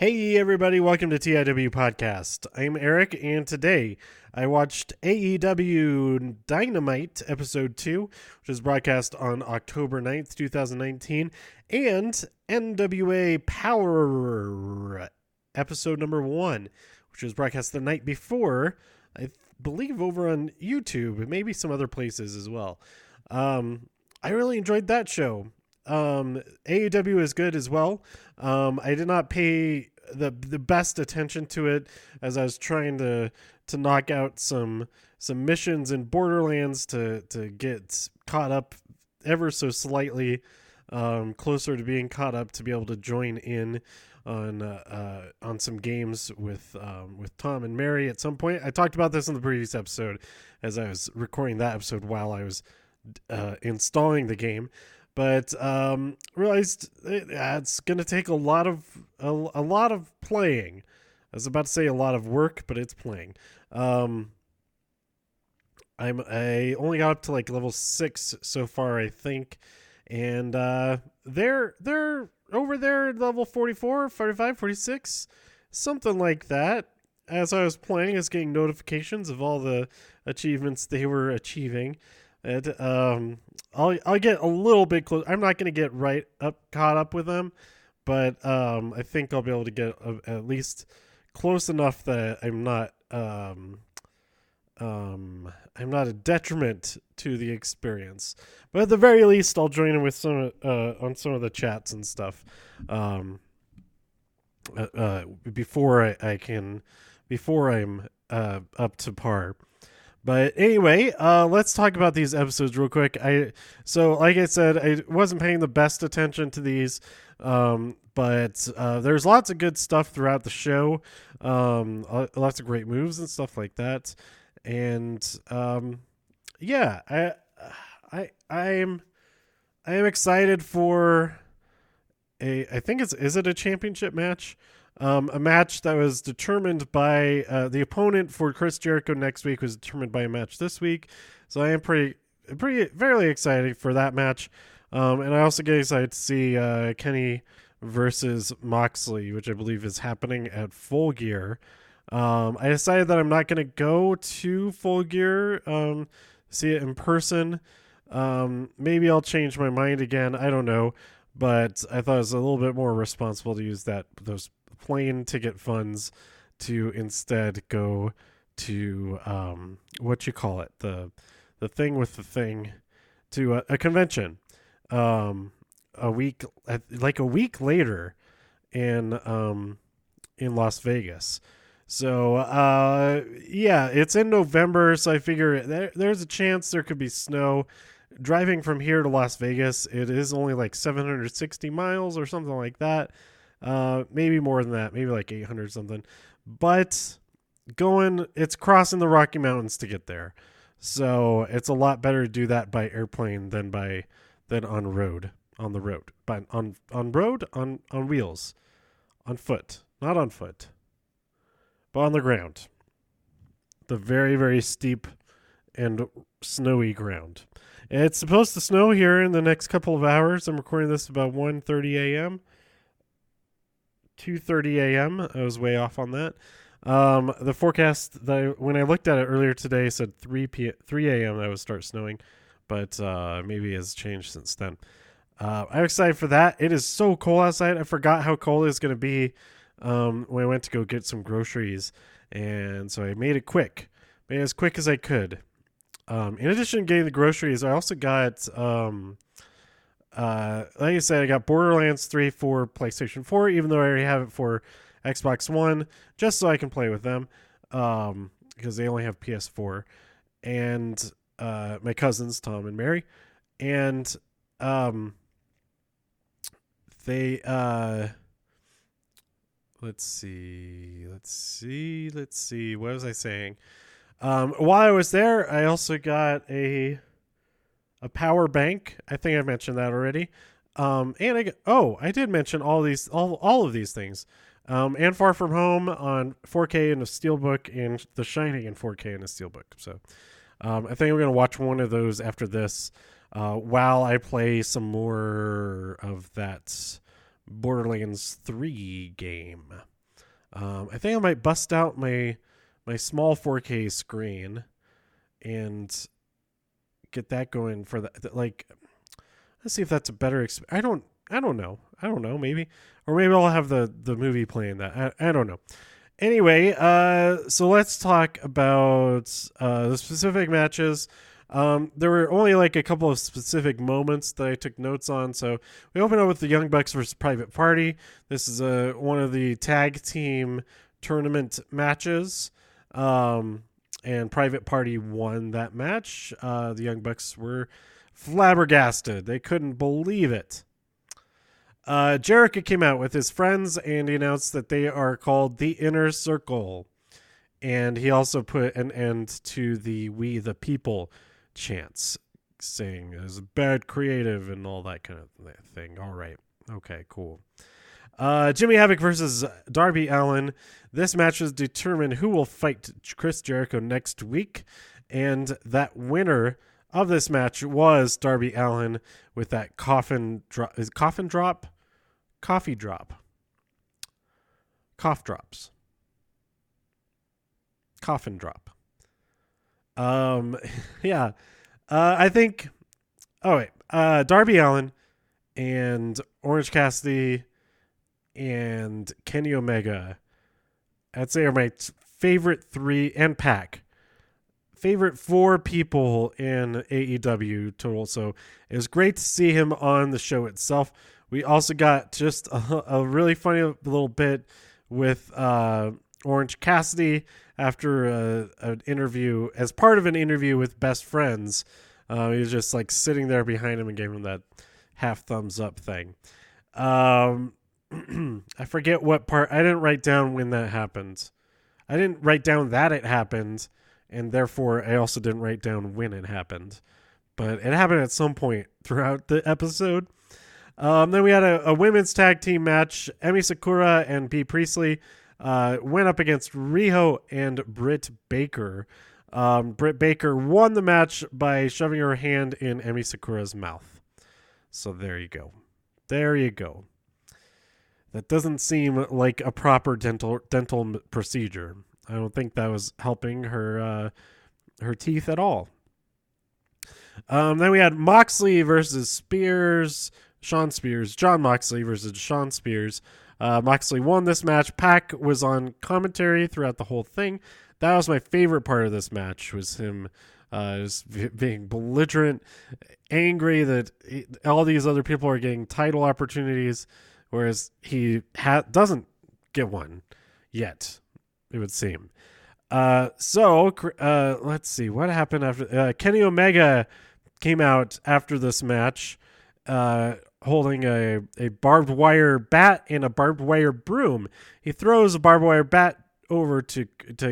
Hey everybody, welcome to TIW Podcast. I'm Eric, and today I watched AEW Dynamite Episode 2, which was broadcast on October 9th, 2019, and NWA Powerrr Episode number 1, which was broadcast the night before, I believe over on YouTube, and maybe some other places as well. I really enjoyed that show. AEW is good as well. I did not pay the best attention to it as I was trying to knock out some missions in Borderlands to get caught up ever so slightly closer to being caught up to be able to join in on some games with Tom and Mary at some point. I talked about this in the previous episode as I was recording that episode while I was installing the game. But realized it's going to take a lot of playing. I was about to say a lot of work, but it's playing. I only got up to like level 6 so far, I think, and they're over there at level 44, 45, 46, something like that. As I was playing, I was getting notifications of all the achievements they were achieving. And I'll get a little bit close. I'm not going to get caught up with them, but I think I'll be able to get at least close enough that I'm not a detriment to the experience. But at the very least, I'll join in with some on some of the chats and stuff before I'm up to par. But anyway, let's talk about these episodes real quick. So like I said, I wasn't paying the best attention to these, but there's lots of good stuff throughout the show, lots of great moves and stuff like that. And yeah, I am excited for I think is it a championship match? A match that was determined by the opponent for Chris Jericho next week was determined by a match this week. So I am very excited for that match. And I also get excited to see Kenny versus Moxley, which I believe is happening at Full Gear. I decided that I'm not going to go to Full Gear, see it in person. Maybe I'll change my mind again. I don't know. But I thought it was a little bit more responsible to use those plane ticket funds to instead go to the thing with the thing to a convention a week later in Las Vegas. So yeah, it's in November, so I figure there's a chance there could be snow. Driving from here to Las Vegas, it is only like 760 miles or something like that. Maybe more than that, maybe like 800 something. But it's crossing the Rocky Mountains to get there. So it's a lot better to do that by airplane than on the road. But on wheels. On foot. Not on foot. But on the ground. The very, very steep and snowy ground. It's supposed to snow here in the next couple of hours. I'm recording this about 1:30 a.m. 2:30 a.m. I was way off on that. The forecast, when I looked at it earlier today, said 3 a.m. that would start snowing, but maybe it has changed since then. I'm excited for that. It is so cold outside. I forgot how cold it's going to be when I went to go get some groceries, and so I made it quick. Made it as quick as I could. In addition to getting the groceries, I also got, like I said, I got Borderlands 3 for PlayStation 4, even though I already have it for Xbox One, just so I can play with them, because they only have PS4, and my cousins, Tom and Mary, and they, let's see, what was I saying? While I was there, I also got a power bank. I think I mentioned that already. And I did mention all of these things. And Far From Home on 4K in a Steelbook, and The Shining in 4K in a Steelbook. So, I think I'm going to watch one of those after this, while I play some more of that Borderlands 3 game. I think I might bust out my small 4K screen and get that going for that. Like, let's see if that's a better experience. I don't know. Maybe, or maybe I'll have the movie playing that. I don't know. Anyway, so let's talk about the specific matches. There were only like a couple of specific moments that I took notes on. So we open up with the Young Bucks versus Private Party. This is one of the tag team tournament matches. And Private Party won that match. The Young Bucks were flabbergasted. They couldn't believe it. Jericho came out with his friends and he announced that they are called the Inner Circle. And he also put an end to the We the People chants, saying it was bad creative and all that kind of thing. All right. Okay, cool. Jimmy Havoc versus Darby Allin. This match was determined who will fight Chris Jericho next week. And that winner of this match was Darby Allin with that coffin drop. Is coffin drop? Coffee drop. Cough drops. Coffin drop. Yeah. I think. Oh wait. Darby Allin and Orange Cassidy and Kenny Omega, I'd say, are my favorite three, and Pac. Favorite four people in AEW total. So it was great to see him on the show itself. We also got just a really funny little bit with Orange Cassidy after an interview, as part of an interview with Best Friends. He was just like sitting there behind him and gave him that half thumbs up thing. I forget what part. I didn't write down when that happened. I didn't write down that it happened, and therefore I also didn't write down when it happened. But it happened at some point throughout the episode. Then we had a women's tag team match. Emi Sakura and Bea Priestley went up against Riho and Britt Baker. Britt Baker won the match by shoving her hand in Emi Sakura's mouth. So there you go. There you go. That doesn't seem like a proper dental procedure. I don't think that was helping her teeth at all. Then we had Moxley versus Spears. John Moxley versus Sean Spears. Moxley won this match. Pac was on commentary throughout the whole thing. That was my favorite part of this match, was him just being belligerent, angry that all these other people are getting title opportunities, whereas he doesn't get one yet, it would seem. So let's see what happened after. Kenny Omega came out after this match, holding a barbed wire bat and a barbed wire broom. He throws a barbed wire bat over to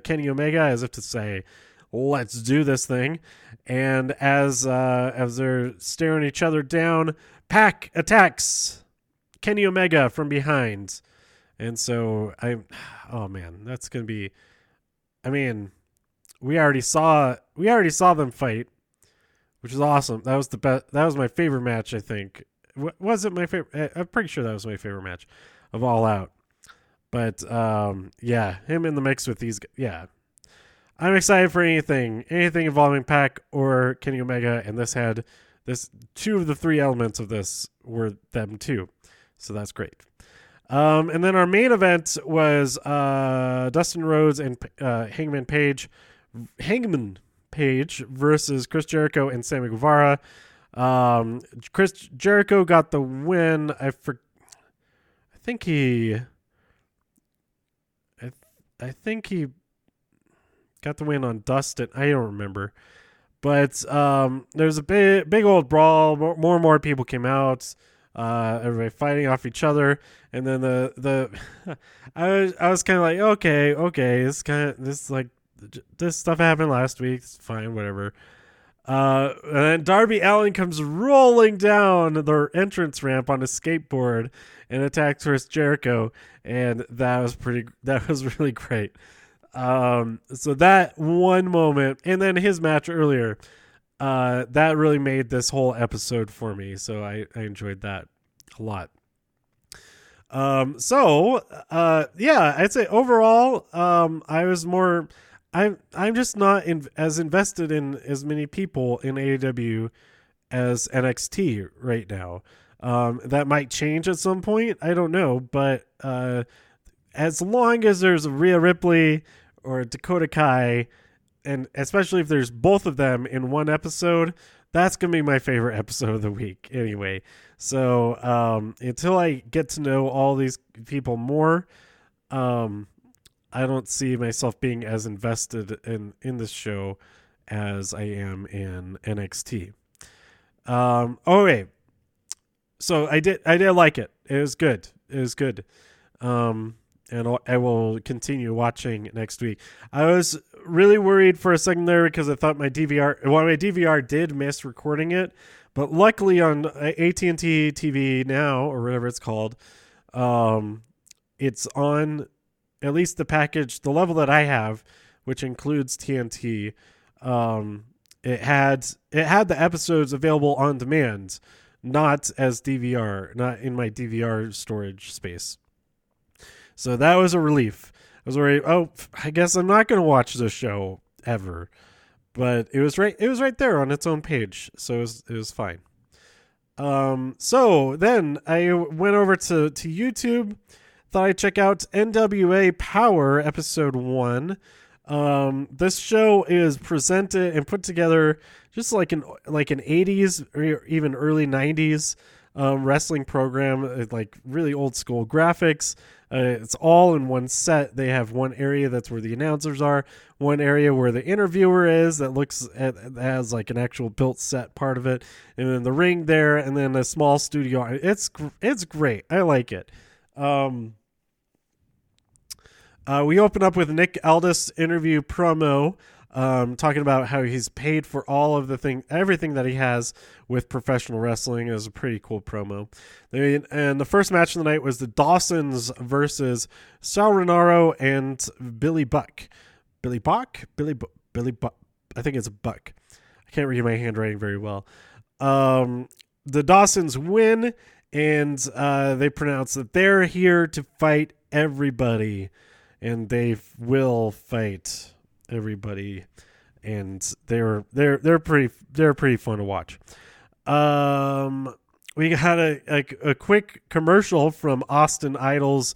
Kenny Omega as if to say, let's do this thing. And as they're staring each other down, Pac attacks Kenny Omega from behind. And so oh man, that's going to be, I mean, we already saw them fight, which is awesome. That was the best. That was my favorite match, I think. Was it my favorite? I'm pretty sure that was my favorite match of All Out. But yeah, him in the mix with these. Yeah, I'm excited for anything involving Pac or Kenny Omega, and this had two of the three elements of this were them too, so that's great. And then our main event was Dustin Rhodes and Hangman Page versus Chris Jericho and Sammy Guevara. Chris Jericho got the win. I think he got the win on Dustin. I don't remember. But there's a big old brawl. More and more people came out. Everybody fighting off each other, and then I was kind of like, okay, this stuff happened last week. It's fine, whatever. And then Darby Allin comes rolling down the entrance ramp on a skateboard and attacks Chris Jericho, and that was really great. So that one moment, and then his match earlier, that really made this whole episode for me. So I enjoyed that a lot. Yeah, I'd say overall, I was more. I'm just not as invested in as many people in AEW as NXT right now. That might change at some point. I don't know, but as long as there's a Rhea Ripley or a Dakota Kai, and especially if there's both of them in one episode, that's gonna be my favorite episode of the week. Anyway, so until I get to know all these people more, um, I don't see myself being as invested in this show as I am in NXT. Okay, so I did like it. It was good. It was good. And I will continue watching next week. I was really worried for a second there because I thought my DVR did miss recording it, but luckily on AT&T TV now, or whatever it's called, it's on at least the package, the level that I have, which includes TNT. It had the episodes available on demand, not as DVR, not in my DVR storage space. So that was a relief. I was worried, I guess I'm not going to watch this show ever. But it was right there on its own page. So it was fine. So then I went over to YouTube, thought I'd check out NWA Powerrr episode 1. This show is presented and put together just like an 80s or even early 90s wrestling program, like really old school graphics. It's all in one set. They have one area that's where the announcers are, one area where the interviewer is that has like an actual built set part of it, and then the ring there, and then a small studio. It's great. I like it. We open up with Nick Aldis interview promo, talking about how he's paid for all of everything that he has with professional wrestling. It was a pretty cool promo. And the first match of the night was the Dawsons versus Sal Rinauro and Billy Buck. Billy Buck? Billy Buck. I think it's a Buck. I can't read my handwriting very well. The Dawsons win, and they pronounce that they're here to fight everybody. And they will fight everybody, and they're pretty fun to watch. We had a quick commercial from Austin Idol's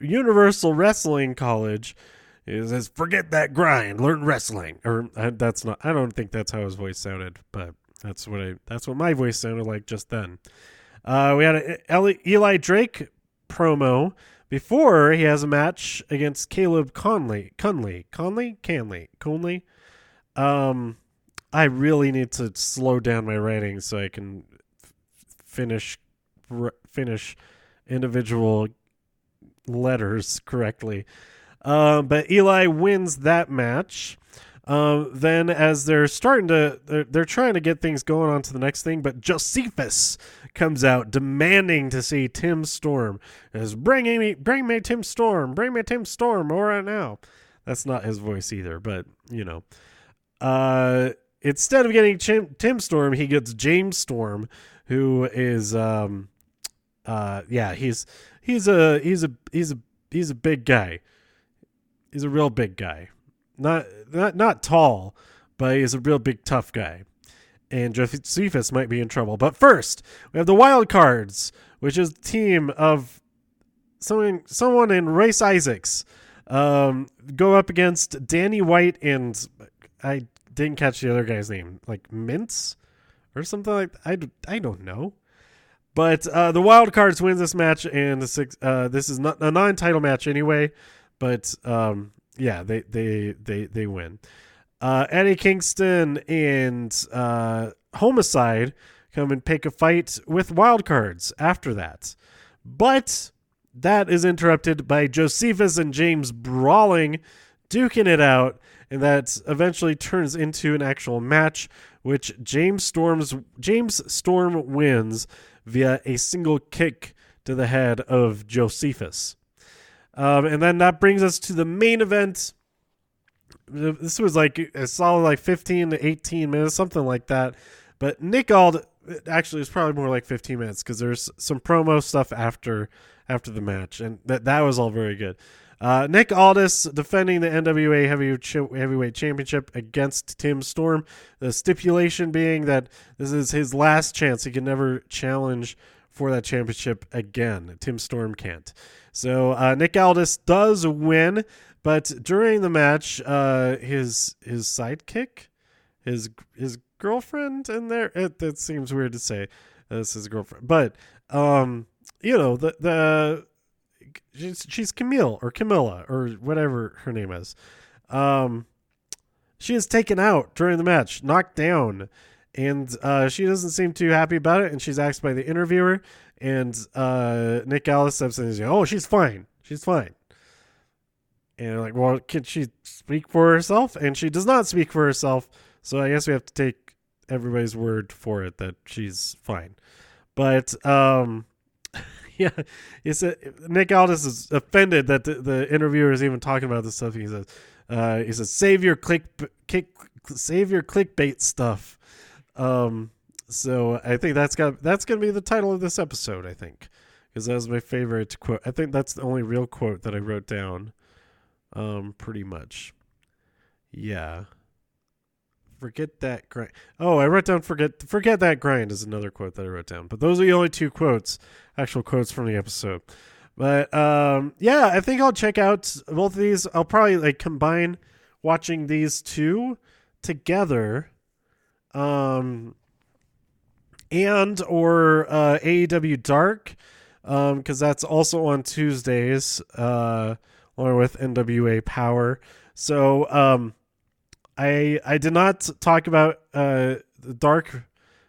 Universal Wrestling College. It says, "Forget that grind, learn wrestling." Or that's not. I don't think that's how his voice sounded, but that's what my voice sounded like just then. We had an Eli Drake promo before he has a match against Caleb Conley. I really need to slow down my writing so I can finish individual letters correctly. But Eli wins that match. Then as they're trying to get things going on to the next thing, but Josephus comes out demanding to see Tim Storm. Is bring me Tim Storm right now. That's not his voice either, but you know. Instead of getting Tim Storm, he gets James Storm, who is he's a big guy. He's a real big guy. Not tall, but he's a real big tough guy. And Josephus might be in trouble. But first, we have the Wild Cards, which is a team of someone in Race Isaacs. Go up against Danny White and I didn't catch the other guy's name, like Mintz or something like that. I don't know. But the Wild Cards wins this match, and this is not a non-title match anyway. But they win. Eddie Kingston and Homicide come and pick a fight with Wild Cards after that. But that is interrupted by Josephus and James brawling, duking it out, and that eventually turns into an actual match, which James Storm wins via a single kick to the head of Josephus. And then that brings us to the main event. This was like a solid 15 to 18 minutes, something like that. But Nick Aldis, actually, it's probably more like 15 minutes because there's some promo stuff after the match, and that was all very good. Nick Aldis defending the NWA Heavyweight Championship against Tim Storm. The stipulation being that this is his last chance. He can never challenge for that championship again. Tim Storm can't. So Nick Aldis does win, but during the match, his sidekick, his girlfriend in there. That seems weird to say. This is his girlfriend, but she's Camille or Camilla or whatever her name is. She is taken out during the match, knocked down, and she doesn't seem too happy about it. And she's asked by the interviewer, and Nick Aldis steps in and says, "Oh, she's fine. She's fine." And like, well, can she speak for herself? And she does not speak for herself. So I guess we have to take everybody's word for it that she's fine. But yeah, Nick Aldis is offended that the interviewer is even talking about this stuff. He says, "Save your clickbait stuff." So I think that's gonna be the title of this episode. I think because that was my favorite quote. I think that's the only real quote that I wrote down. Pretty much. Yeah. Forget that grind. Oh, I wrote down forget that grind is another quote that I wrote down. But those are the only two actual quotes from the episode. But yeah, I think I'll check out both of these. I'll probably like combine watching these two together. And or AEW Dark, because that's also on Tuesdays, along with NWA Powerrr. So I did not talk about Dark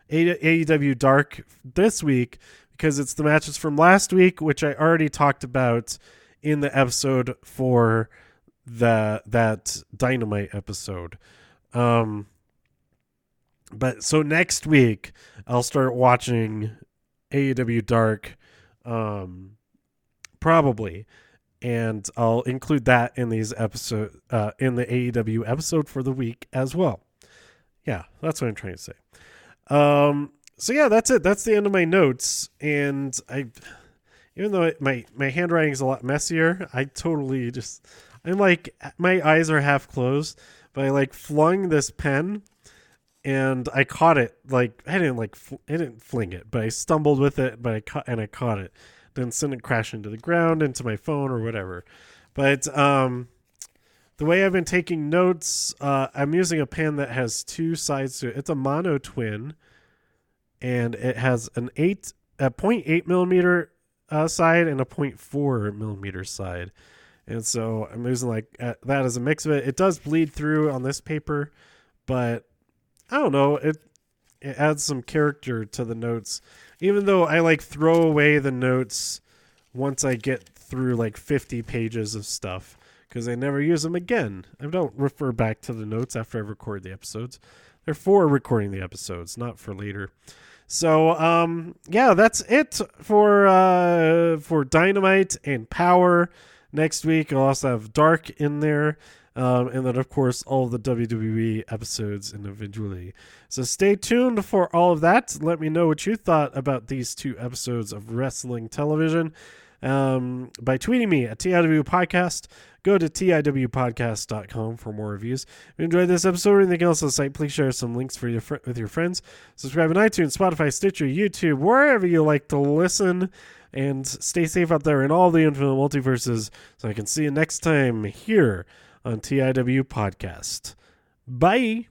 AEW Dark this week because it's the matches from last week, which I already talked about in the episode for that Dynamite episode. But so next week I'll start watching AEW Dark, probably. And I'll include that in these episode, in the AEW episode for the week as well. Yeah, that's what I'm trying to say. So yeah, that's it. That's the end of my notes. And even though my handwriting is a lot messier, I'm like, my eyes are half closed, but I like flung this pen, and I caught it. Like I didn't fling it, but I stumbled with it, but I caught it. Then send it crash into the ground, into my phone or whatever. But the way I've been taking notes, I'm using a pen that has two sides to it. It's a mono twin, and it has a 0.8 millimeter side and a 0.4 millimeter side. And so I'm using like that as a mix of it. It does bleed through on this paper, but I don't know. It adds some character to the notes. Even though I like throw away the notes once I get through like 50 pages of stuff because I never use them again. I don't refer back to the notes after I record the episodes. They're for recording the episodes, not for later. So yeah, that's it for Dynamite and Powerrr. Next week I'll also have Dark in there. And then, of course, all of the WWE episodes individually. So stay tuned for all of that. Let me know what you thought about these two episodes of wrestling television by tweeting me at TIW Podcast. Go to TIWpodcast.com for more reviews. If you enjoyed this episode or anything else on the site, please share some links with your friends. Subscribe on iTunes, Spotify, Stitcher, YouTube, wherever you like to listen. And stay safe out there in all the infinite multiverses so I can see you next time here on TIW Podcast. Bye.